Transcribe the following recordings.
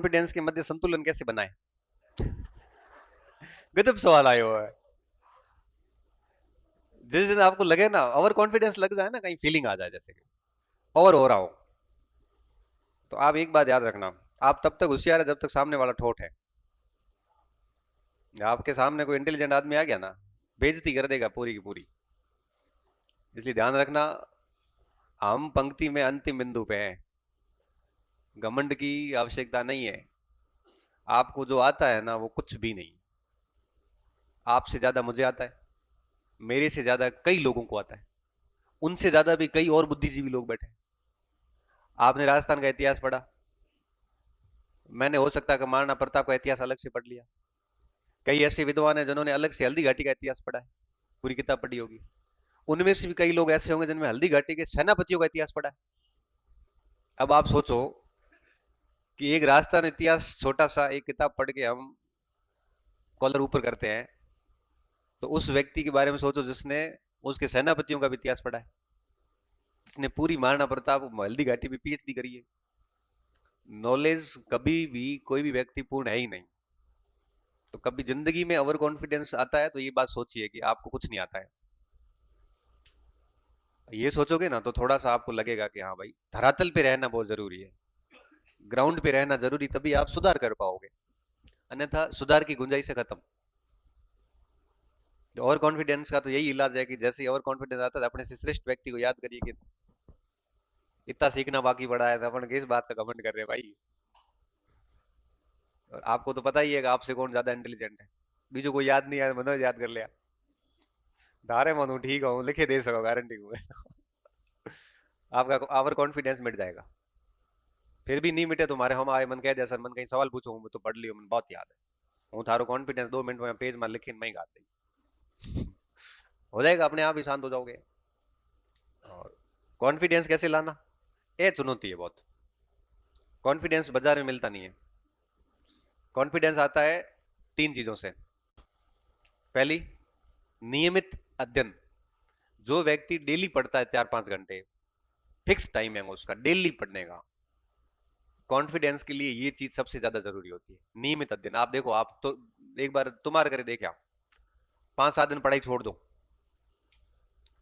Confidence के मध्य संतुलन कैसे बनाए? गजब सवाल आया हुआ है। जिस दिन आपको लगे ना ओवर कॉन्फिडेंस लग जाए ना, कहीं फीलिंग आ जाए जैसे कि ओवर हो रहा हो, तो आप एक बात याद रखना, आप तब तक होशियार है जब तक सामने वाला ठोठ है। आपके सामने कोई इंटेलिजेंट आदमी आ गया ना, बेइज्जती कर देगा पूरी की पूरी। इसलिए ध्यान रखना, हम पंक्ति में अंतिम बिंदु पे हैं। घमंड की आवश्यकता नहीं है। आपको जो आता है ना वो कुछ भी नहीं। आपसे ज्यादा मुझे आता है, मेरे से ज्यादा कई लोगों को आता है, उनसे ज्यादा भी कई और बुद्धिजीवी लोग बैठे हैं। आपने राजस्थान का इतिहास पढ़ा, मैंने हो सकता है कि महाराणा प्रताप का इतिहास अलग से पढ़ लिया। कई ऐसे विद्वान हैं जिन्होंने अलग से हल्दी घाटी का इतिहास पढ़ा है, पूरी किताब पढ़ी होगी। उनमें से भी कई लोग ऐसे होंगे जिनमें हल्दी घाटी के सेनापतियों का इतिहास पढ़ा है। अब आप सोचो कि एक राजस्थान इतिहास छोटा सा एक किताब पढ़ के हम कॉलर ऊपर करते हैं, तो उस व्यक्ति के बारे में सोचो जिसने उसके सेनापतियों का भी इतिहास पढ़ा है, जिसने पूरी महाराणा प्रताप हल्दी घाटी में पीएचडी करी है। नॉलेज कभी भी कोई भी व्यक्ति पूर्ण है ही नहीं। तो कभी जिंदगी में ओवर कॉन्फिडेंस आता है तो ये बात सोचिए कि आपको कुछ नहीं आता है। ये सोचोगे ना तो थोड़ा सा आपको लगेगा कि हाँ भाई, धरातल पे रहना बहुत जरूरी है, ग्राउंड पे रहना जरूरी, तभी आप सुधार कर पाओगे, अन्यथा सुधार की गुंजाइश है खत्म। ओवर कॉन्फिडेंस का तो यही इलाज है कि जैसे ही ओवर कॉन्फिडेंस आता है अपने से श्रेष्ठ व्यक्ति को याद करिए कि इतना सीखना बाकी पड़ा है, तो अपन किस बात का घमंड कर रहे हैं भाई। और आपको तो पता ही है कि आपसे कौन ज्यादा इंटेलिजेंट है। बीजू को याद नहीं आया, मनोज याद कर लिया, धारे मनु ठीक हूँ लिखे दे सको गारंटी को। आपका ओवर कॉन्फिडेंस मिट जाएगा। फिर भी नहीं मिटे तुम्हारे हम आए मन कह दिया सर मन कहीं सवाल पूछो तो पढ़ लियो मन बहुत याद है, हूँ थारो कॉन्फिडेंस 2 मिनट में पेज में लिखी मैं गा दी। हो जाएगा, अपने आप ही शांत हो जाओगे। और कॉन्फिडेंस कैसे लाना, ये चुनौती है बहुत। कॉन्फिडेंस बाजार में मिलता नहीं है। कॉन्फिडेंस आता है 3 चीजों से। पहली, नियमित अध्ययन। जो व्यक्ति डेली पढ़ता है 4-5 घंटे, फिक्स टाइम है उसका डेली पढ़ने का, कॉन्फिडेंस के लिए ये चीज सबसे ज्यादा जरूरी होती है, नियमित अध्ययन। आप देखो, आप तो एक बार तुम्हारे करे देखे आप 5-7 दिन पढ़ाई छोड़ दो,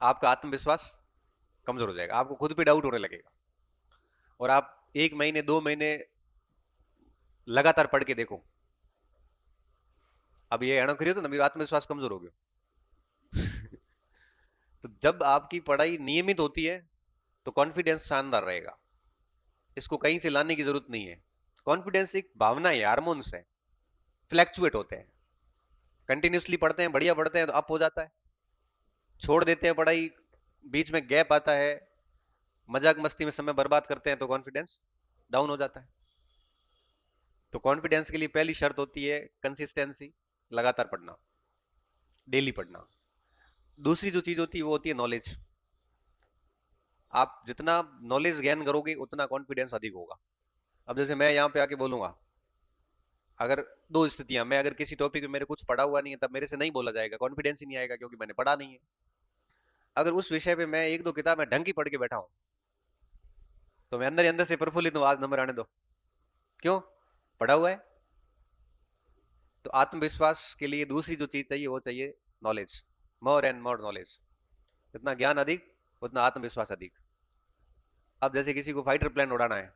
आपका आत्मविश्वास कमजोर हो जाएगा, आपको खुद पे डाउट होने लगेगा। और आप 1 महीने 2 महीने लगातार पढ़ के देखो, अब ये अणु करिए तो ना मेरा आत्मविश्वास कमजोर हो गया। तो जब आपकी पढ़ाई नियमित होती है तो कॉन्फिडेंस शानदार रहेगा, इसको कहीं से लाने की जरूरत नहीं है। कॉन्फिडेंस एक भावना है, हार्मोन्स है, फ्लैक्चुएट होते हैं। कंटिन्यूसली पढ़ते हैं, बढ़िया पढ़ते हैं तो अप हो जाता है, छोड़ देते हैं पढ़ाई, बीच में गैप आता है, मजाक मस्ती में समय बर्बाद करते हैं तो कॉन्फिडेंस डाउन हो जाता है। तो कॉन्फिडेंस के लिए पहली शर्त होती है कंसिस्टेंसी, लगातार पढ़ना, डेली पढ़ना। दूसरी जो चीज होती है वो होती है नॉलेज। आप जितना नॉलेज गेन करोगे उतना कॉन्फिडेंस अधिक होगा। अब जैसे मैं यहाँ पे आके बोलूंगा, अगर दो स्थितियां, मैं अगर किसी टॉपिक में मेरे कुछ पढ़ा हुआ नहीं है तब मेरे से नहीं बोला जाएगा, कॉन्फिडेंस ही नहीं आएगा क्योंकि मैंने पढ़ा नहीं है। अगर उस विषय पे मैं 1-2 किताब ढंग की पढ़ के बैठा हूं तो मैं अंदर ही अंदर से प्रफुल्लित हूं, आज नंबर आने दो, क्यों, पढ़ा हुआ है। तो आत्मविश्वास के लिए दूसरी जो चीज चाहिए वो चाहिए knowledge, more and more knowledge. जितना ज्ञान अधिक उतना आत्मविश्वास अधिक। अब जैसे किसी को फाइटर प्लेन उड़ाना है,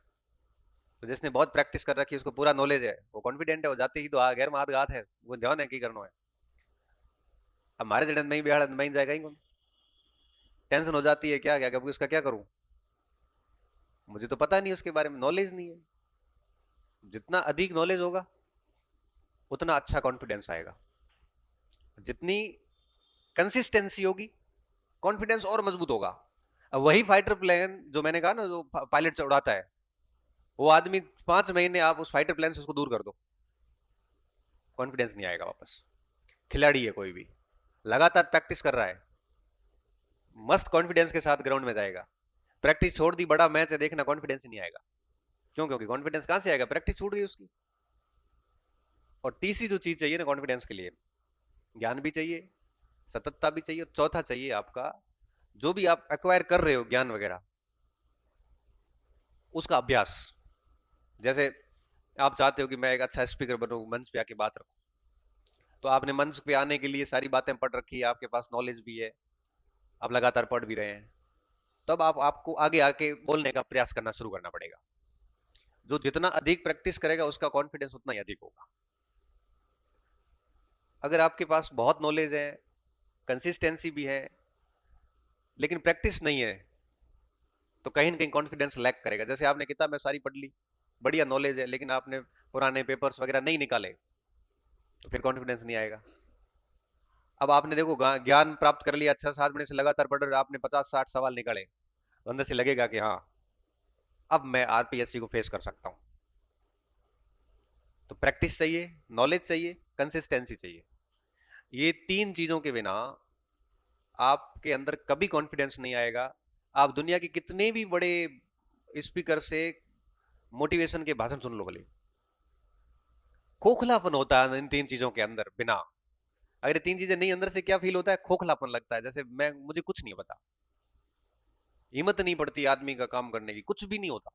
तो जिसने बहुत प्रैक्टिस कर रखी है, उसको पूरा नॉलेज है, वो कॉन्फिडेंट है, वो जाते ही तो गैर मात गात है, वो ध्यान है की करना है। अब हमारे जड़न में ही बिहार में जाएगा ही कौन, टेंशन हो जाती है, क्या क्या कभी उसका क्या करूं, मुझे तो पता नहीं उसके बारे में, नॉलेज नहीं है। जितना अधिक नॉलेज होगा उतना अच्छा कॉन्फिडेंस आएगा, जितनी कंसिस्टेंसी होगी कॉन्फिडेंस और मजबूत होगा। अब वही फाइटर प्लेन जो मैंने कहा ना, जो पायलट उड़ाता है, वो आदमी 5 महीने आप उस फाइटर प्लेन से उसको दूर कर दो, कॉन्फिडेंस नहीं आएगा वापस। खिलाड़ी है कोई भी, लगातार प्रैक्टिस कर रहा है, मस्त कॉन्फिडेंस के साथ ग्राउंड में जाएगा। प्रैक्टिस छोड़ दी, बड़ा मैच है देखना, कॉन्फिडेंस ही नहीं आएगा। क्यों, क्योंकि कॉन्फिडेंस कहां से आएगा, प्रैक्टिस छूट गई उसकी। और तीसरी जो चीज चाहिए ना कॉन्फिडेंस के लिए, ज्ञान भी चाहिए, सततता भी चाहिए, चौथा चाहिए आपका जो भी आप एक्वायर कर रहे हो ज्ञान वगैरह, उसका अभ्यास। जैसे आप चाहते हो कि मैं एक अच्छा स्पीकर बनूं, मंच पे आके बात रखूं, तो आपने मंच पे आने के लिए सारी बातें पढ़ रखी है, आपके पास नॉलेज भी है, आप लगातार पढ़ भी रहे हैं, तब आपको आगे आके बोलने का प्रयास करना शुरू करना पड़ेगा। जो जितना अधिक प्रैक्टिस करेगा उसका कॉन्फिडेंस उतना ही अधिक होगा। अगर आपके पास बहुत नॉलेज है, कंसिस्टेंसी भी है, लेकिन प्रैक्टिस नहीं है, तो कहीं ना कहीं कॉन्फिडेंस लैक करेगा। जैसे आपने किताबें सारी पढ़ ली, बढ़िया नॉलेज है, लेकिन आपने पुराने पेपर्स वगैरह नहीं निकाले, तो फिर कॉन्फिडेंस नहीं आएगा। अब आपने देखो ज्ञान प्राप्त कर लिया, 6-7 महीने से लगातार पढ़ रहे हो, आपने 50-60 सवाल निकाले, तो अंदर से लगेगा कि हाँ, अब मैं आरपीएससी को फेस कर सकता हूं। तो प्रैक्टिस चाहिए, नॉलेज चाहिए, कंसिस्टेंसी चाहिए। ये तीन चीजों के बिना आपके अंदर कभी कॉन्फिडेंस नहीं आएगा। आप दुनिया के कितने भी बड़े स्पीकर से मोटिवेशन के भाषण सुन लो भले, खोखलापन होता है इन तीन चीजों के अंदर बिना। अगर ये तीन चीजें नहीं, अंदर से क्या फील होता है? खोखलापन लगता है, जैसे मैं मुझे कुछ नहीं पता, हिम्मत नहीं पड़ती आदमी का काम करने की, कुछ भी नहीं होता।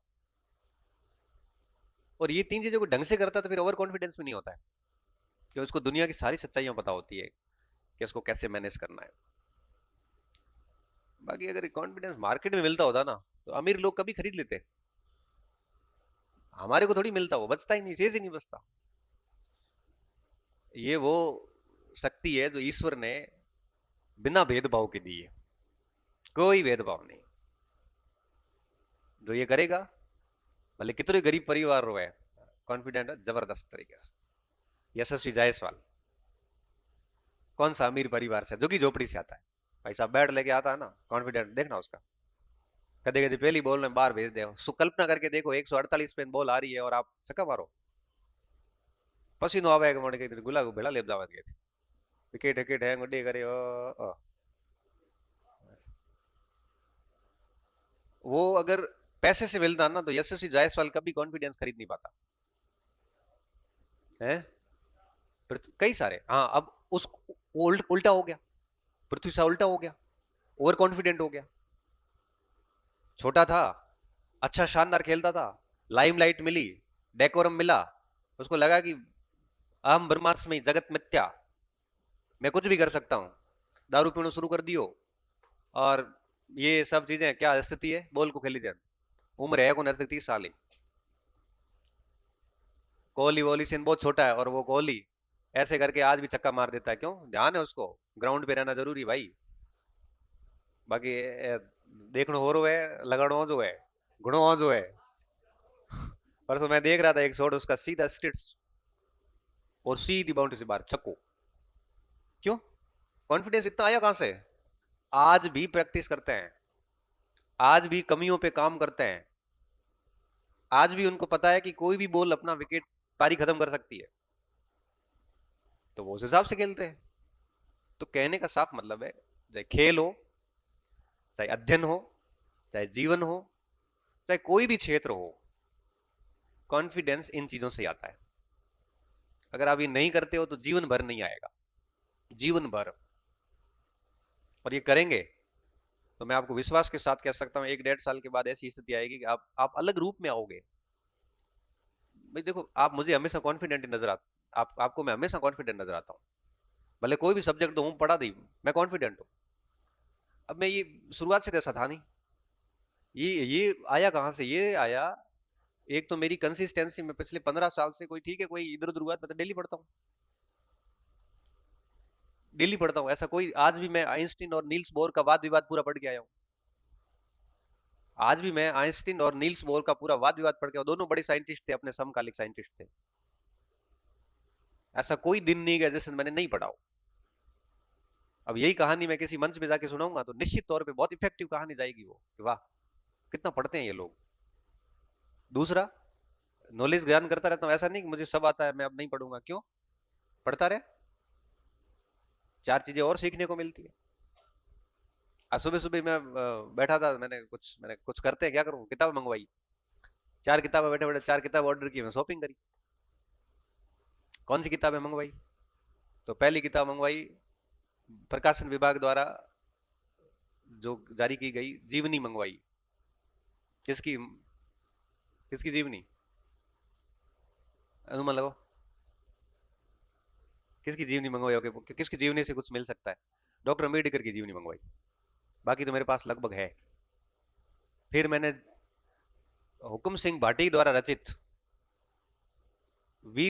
और ये तीन चीजों को ढंग से करता है तो फिर ओवर कॉन्फिडेंस भी नहीं होता है, कि उसको दुनिया की सारी सच्चाइयां पता होती है कि उसको कैसे मैनेज करना है। बाकी अगर कॉन्फिडेंस मार्केट में मिलता होता ना, तो अमीर लोग कभी खरीद लेते। हमारे को थोड़ी मिलता, वो बचता ही नहीं, शेष ही नहीं बचता। ये वो शक्ति है जो ईश्वर ने बिना भेदभाव के दी है, कोई भेदभाव नहीं। जो ये करेगा, भले कितने गरीब परिवार हो, है कॉन्फिडेंट है जबरदस्त तरीके से। यशस्वी जायसवाल कौन सा अमीर परिवार से, जो कि झोपड़ी से आता है, भाई साहब बैट लेके आता है ना, कॉन्फिडेंट देखना उसका। कदे कदे पहली बॉल में बाहर भेज दे, कल्पना करके देखो 148 पे बॉल आ रही है और आप छक्का मारो, पसीनो आवेगा मोड़ के गुला को भेड़ा ले जावा गए थे, विकेट विकेट है गुड्डी करे ओ। वो अगर पैसे से मिलता ना, तो यशस्वी जायसवाल कभी कॉन्फिडेंस खरीद नहीं पाता है। कई सारे, हाँ, अब उस उल्टा हो गया, पृथ्वी सा उल्टा हो गया, ओवर कॉन्फिडेंट हो गया। छोटा था, अच्छा शानदार खेलता था, लाइमलाइट मिली, डेकोरम मिला, उसको लगा कि अहम ब्रह्मास्मि जगत मिथ्या, मैं कुछ भी कर सकता हूं, दारू पीना शुरू कर दियो। और ये सब चीजें क्या स्थिति है, बॉल को खेली दे, उम्र है को नजदीक 30 साल ही। कोहली वोहली से बहुत छोटा है, और वो कोहली ऐसे करके आज भी छक्का मार देता है, क्यों? ध्यान है उसको, ग्राउंड पे रहना जरूरी भाई। बाकी देखना हो रो है, लगड़ो जो है, गुणो जो है। परसों मैं देख रहा था एक शॉट उसका, सीधा स्ट्रेट और सीधी बाउंड्री से बाहर छक्को। क्यों? कॉन्फिडेंस इतना आया कहां से? आज भी प्रैक्टिस करते हैं, आज भी कमियों पे काम करते हैं, आज भी उनको पता है कि कोई भी बॉल अपना विकेट पारी खत्म कर सकती है, तो वो उस हिसाब से खेलते हैं। तो कहने का साफ मतलब है, चाहे खेल हो, चाहे अध्ययन हो, चाहे जीवन हो, चाहे कोई भी क्षेत्र हो, कॉन्फिडेंस इन चीजों से आता है। अगर आप ये नहीं करते हो तो जीवन भर नहीं आएगा, जीवन भर। और ये करेंगे तो मैं आपको विश्वास के साथ कह सकता हूं, 1-1.5 साल के बाद ऐसी स्थिति आएगी कि आप अलग रूप में आओगे। भाई देखो, आप मुझे हमेशा कॉन्फिडेंट नजर आता, आपको मैं हमेशा कॉन्फिडेंट नजर आता हूँ, भले कोई भी सब्जेक्ट दो पढ़ा दी, मैं कॉन्फिडेंट हूँ। अब मैं ये शुरुआत से ऐसा था नहीं, ये आया कहां से? ये आया, एक तो मेरी कंसिस्टेंसी में पिछले 15 साल से, कोई ठीक है कोई इधर उधर हुआ, मैं तो डेली पढ़ता हूँ, डेली पढ़ता हूँ। ऐसा कोई, आज भी मैं आइंस्टीन और नील्स बोर का वाद विवाद पूरा पढ़ के आया हूँ। आज भी मैं आइंस्टीन और नील्स बोर का पूरा वाद विवाद पढ़ के, दोनों बड़े साइंटिस्ट थे, अपने समकालिक साइंटिस्ट थे। ऐसा कोई दिन नहीं गया जिससे मैंने नहीं पढ़ा हो। अब यही कहानी मैं किसी मंच में जाके सुनाऊंगा तो निश्चित तौर पे बहुत इफेक्टिव कहानी जाएगी वो, कि वाह कितना पढ़ते हैं ये लोग। दूसरा, नॉलेज ज्ञान करता रहता हूँ, ऐसा नहीं कि मुझे सब आता है मैं अब नहीं पढ़ूंगा, क्यों? पढ़ता रहे, चार चीजें और सीखने को मिलती है। आज सुबह सुबह मैं बैठा था, मैंने कुछ करते हैं क्या करूं, किताब मंगवाई, 4 किताबें, बैठे बैठे 4 किताब ऑर्डर की, मैं शॉपिंग करी। कौन सी किताबें मंगवाई? तो पहली किताब मंगवाई प्रकाशन विभाग द्वारा जो जारी की गई जीवनी मंगवाई। किसकी? किसकी जीवनी? अनुमान लगाओ, किसकी जीवनी मंगवाई होगी, किसकी जीवनी से कुछ मिल सकता है? डॉक्टर अम्बेडकर की जीवनी मंगवाई। बाकी तो मेरे पास लगभग है। फिर मैंने हुकुम सिंह भाटी द्वारा रचित वीर